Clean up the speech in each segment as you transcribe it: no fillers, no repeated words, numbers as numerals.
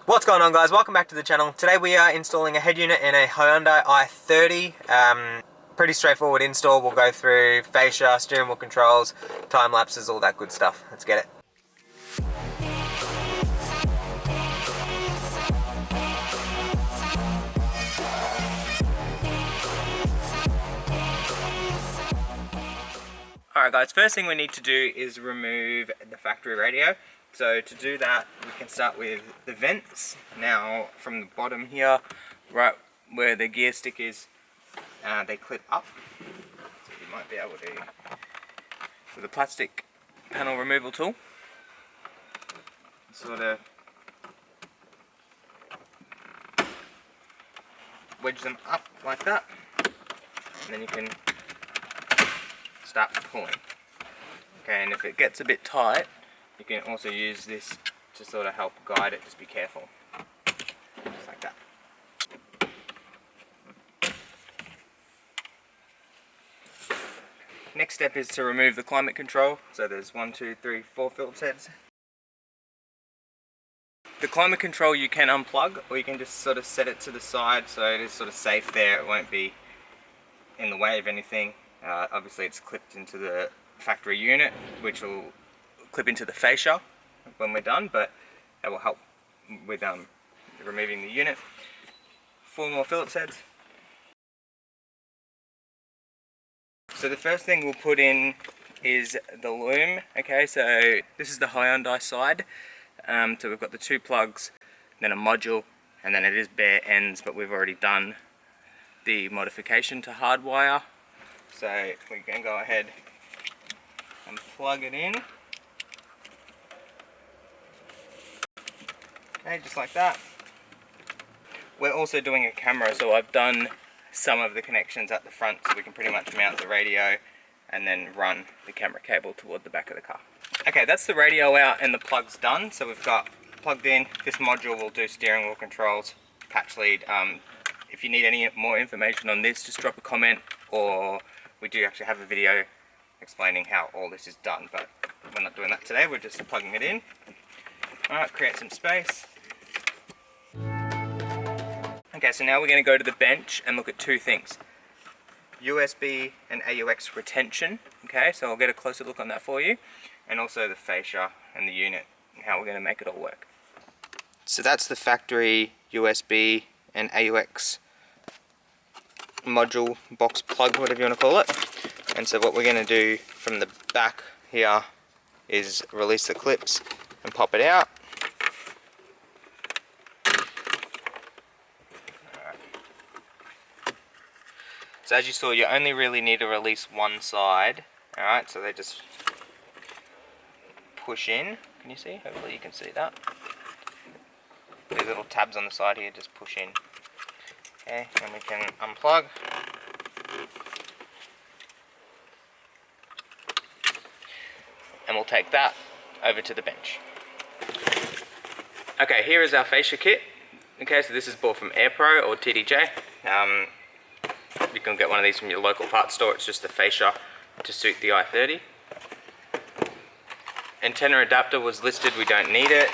What's going on, guys? Welcome back to the channel. Today we are installing a head unit in a Hyundai i30. Pretty straightforward install. We'll go through fascia, steering wheel controls, time lapses, all that good stuff. Let's get it. Alright guys, first thing we need to do is remove the factory radio. So to do that, we can start with the vents. Now from the bottom here, right where the gear stick is, they clip up. So you might be able to, with a plastic panel removal tool, sort of wedge them up like that, and then you can start pulling. Okay, and if it gets a bit tight, you can also use this to sort of help guide it. Just be careful. Just like that. Next step is to remove the climate control. So there's 1, 2, 3, 4 Phillips heads. The climate control you can unplug, or you can just sort of set it to the side so it is sort of safe there. It won't be in the way of anything. Obviously it's clipped into the factory unit, which will clip into the fascia when we're done, but that will help with removing the unit. 4 more Phillips heads. So the first thing we'll put in is the loom. Okay, so this is the Hyundai side. So we've got the 2 plugs, then a module, and then it is bare ends, but we've already done the modification to hardwire. So we can go ahead and plug it in. Okay, just like that. We're also doing a camera, so I've done some of the connections at the front, so we can pretty much mount the radio and then run the camera cable toward the back of the car. Okay, that's the radio out and the plugs done. So we've got plugged in. This module will do steering wheel controls, patch lead. If you need any more information on this, just drop a comment, or we do actually have a video explaining how all this is done, but we're not doing that today. We're just plugging it in. Alright, create some space. Okay, so now we're going to go to the bench and look at 2 things. USB and AUX retention. Okay, so I'll get a closer look on that for you. And also the fascia and the unit and how we're going to make it all work. So that's the factory USB and AUX module, box plug, whatever you want to call it. And so what we're going to do from the back here is release the clips and pop it out. So as you saw, you only really need to release one side. Alright, so they just push in. Can you see? Hopefully you can see that. These little tabs on the side here just push in. Okay, and we can unplug. And we'll take that over to the bench. Okay, here is our fascia kit. Okay, so this is bought from AirPro or TDJ. You can get one of these from your local parts store. It's just the fascia to suit the i30. Antenna adapter was listed, we don't need it.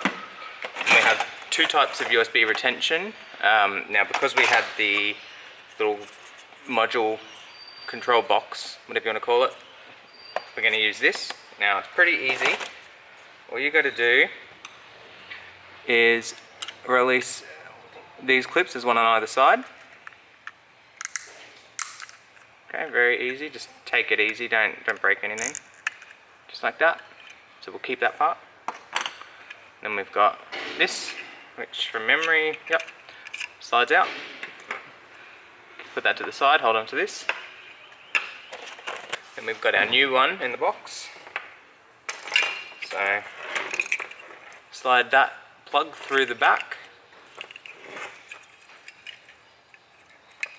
And we have 2 types of USB retention. Now because we had the little module control box, whatever you want to call it, we're going to use this. Now it's pretty easy. All you got to do is release these clips. There's one on either side. Okay, very easy. Just take it easy. Don't break anything. Just like that. So we'll keep that part. Then we've got this, which from memory, yep, slides out. Put that to the side. Hold on to this. Then we've got our new one in the box. So slide that plug through the back.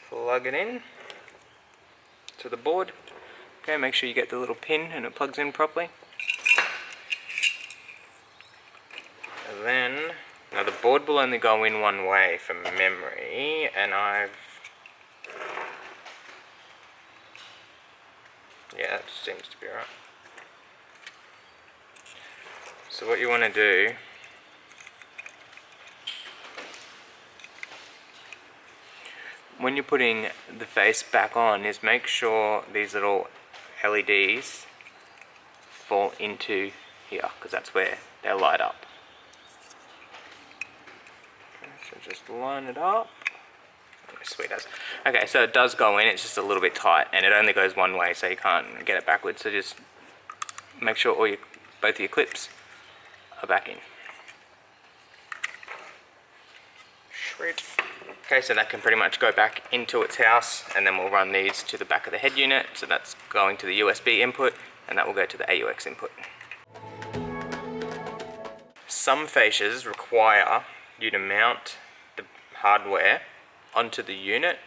Plug it in to the board. Okay, make sure you get the little pin and it plugs in properly. And then, now the board will only go in one way from memory, and yeah, that seems to be right. So what you want to do when you're putting the face back on, is make sure these little LEDs fall into here, because that's where they light up. Okay, so just line it up. Sweet as. Okay, so it does go in, it's just a little bit tight, and it only goes one way, so you can't get it backwards. So just make sure both of your clips are back in. Sweet. Okay, so that can pretty much go back into its house, and then we'll run these to the back of the head unit. So that's going to the USB input, and that will go to the AUX input. Some fascias require you to mount the hardware onto the unit,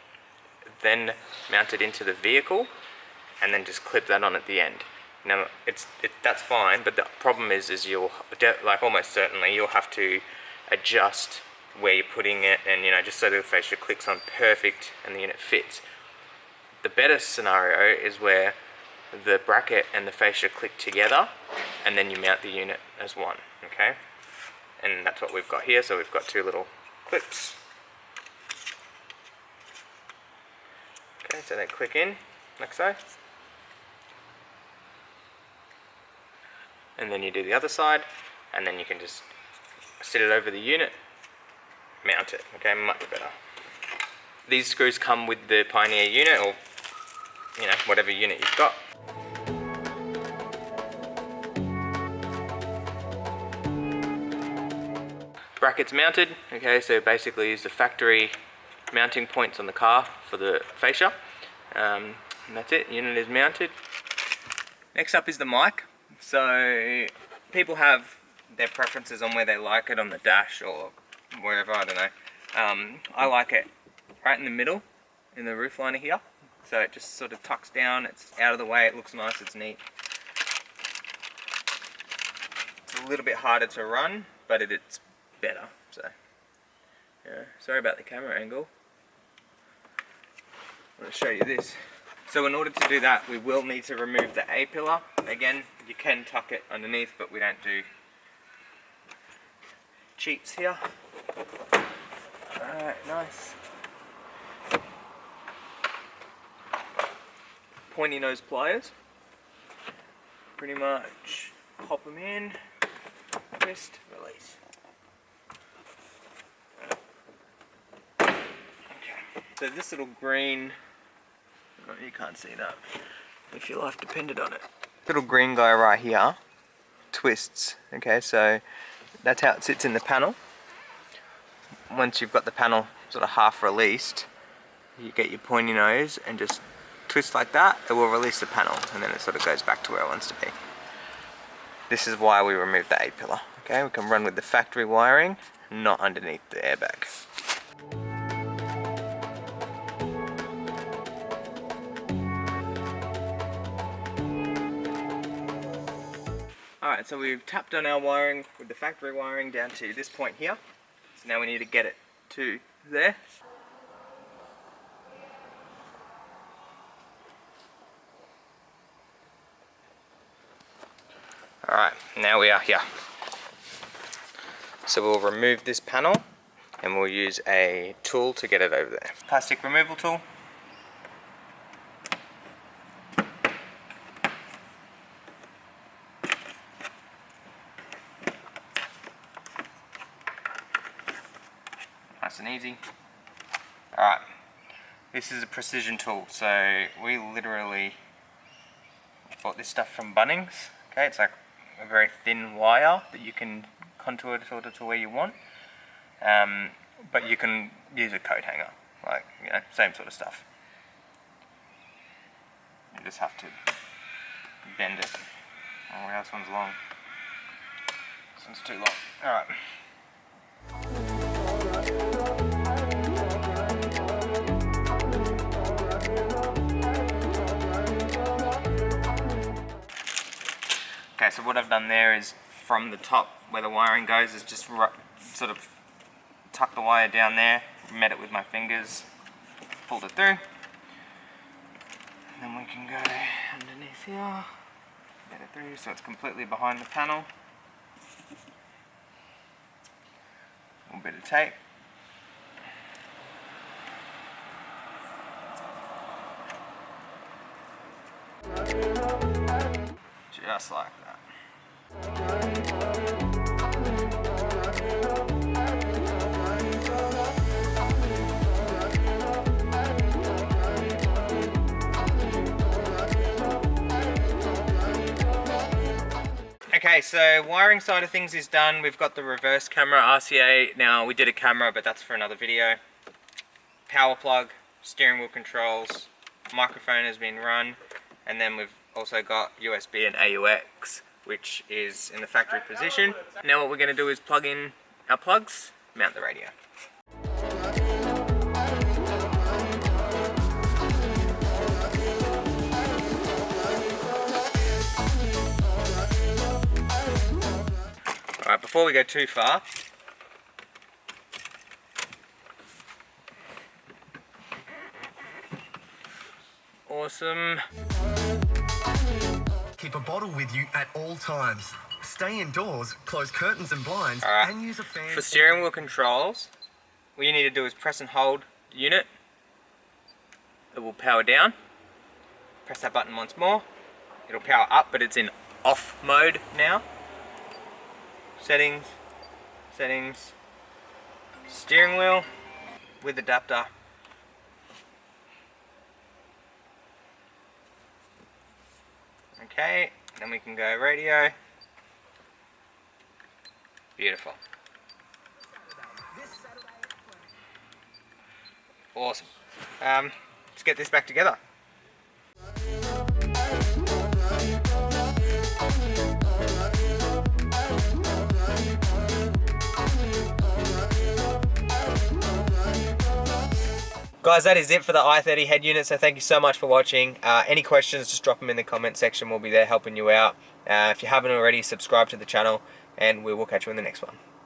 then mount it into the vehicle, and then just clip that on at the end. Now that's fine, but the problem is you'll like almost certainly you'll have to adjust where you're putting it, and just so the fascia clicks on perfect and the unit fits. The better scenario is where the bracket and the fascia click together, and then you mount the unit as one. Okay, and that's what we've got here. So we've got two little clips. Okay, so they click in, like so. And then you do the other side, and then you can just sit it over the unit, mount it, okay, much better. These screws come with the Pioneer unit, or whatever unit you've got. Brackets mounted, okay, so basically use the factory mounting points on the car for the fascia. And that's it, unit is mounted. Next up is the mic. So people have their preferences on where they like it, on the dash or wherever, I don't know. I like it right in the middle, in the roof liner here. So it just sort of tucks down, it's out of the way, it looks nice, it's neat. It's a little bit harder to run, but it's better. So yeah, sorry about the camera angle. I'm going to show you this. So in order to do that, we will need to remove the A-pillar. Again, you can tuck it underneath, but we don't do cheats here. Alright, nice. Pointy nose pliers. Pretty much pop them in, twist, release. Okay, so this little green, oh, you can't see that, if your life depended on it. Little green guy right here twists, okay, so that's how it sits in the panel. Once you've got the panel sort of half released, you get your pointy nose and just twist like that, it will release the panel, and then it sort of goes back to where it wants to be. This is why we removed the A-pillar, okay, we can run with the factory wiring, not underneath the airbag. Alright, so we've tapped on our wiring with the factory wiring down to this point here. So now we need to get it to there. Alright, now we are here. So we'll remove this panel and we'll use a tool to get it over there. Plastic removal tool. Nice and easy. Alright, this is a precision tool, so we literally bought this stuff from Bunnings. Okay, it's like a very thin wire that you can contour it sort of to where you want, but you can use a coat hanger, like, same sort of stuff. You just have to bend it. Oh wow, this one's long. This one's too long. Alright. Okay, so what I've done there is from the top where the wiring goes is just sort of tuck the wire down there, met it with my fingers, pulled it through, and then we can go underneath here, get it through so it's completely behind the panel. A little bit of tape. Just like that. Okay, so wiring side of things is done. We've got the reverse camera RCA. Now, we did a camera, but that's for another video. Power plug, steering wheel controls, microphone has been run, and then we've also got USB and AUX, which is in the factory position. Now what we're going to do is plug in our plugs, mount the radio. Alright, before we go too far, awesome. Keep a bottle with you at all times. Stay indoors, close curtains and blinds, and use a fan. For steering wheel controls, what you need to do is press and hold the unit. It will power down. Press that button once more. It'll power up, but it's in off mode now. Settings, settings, steering wheel with adapter. Okay, then we can go radio. Beautiful. Awesome. Let's get this back together. Guys, that is it for the i30 head unit, so thank you so much for watching. Any questions, just drop them in the comment section. We'll be there helping you out. If you haven't already, subscribe to the channel, and we will catch you in the next one.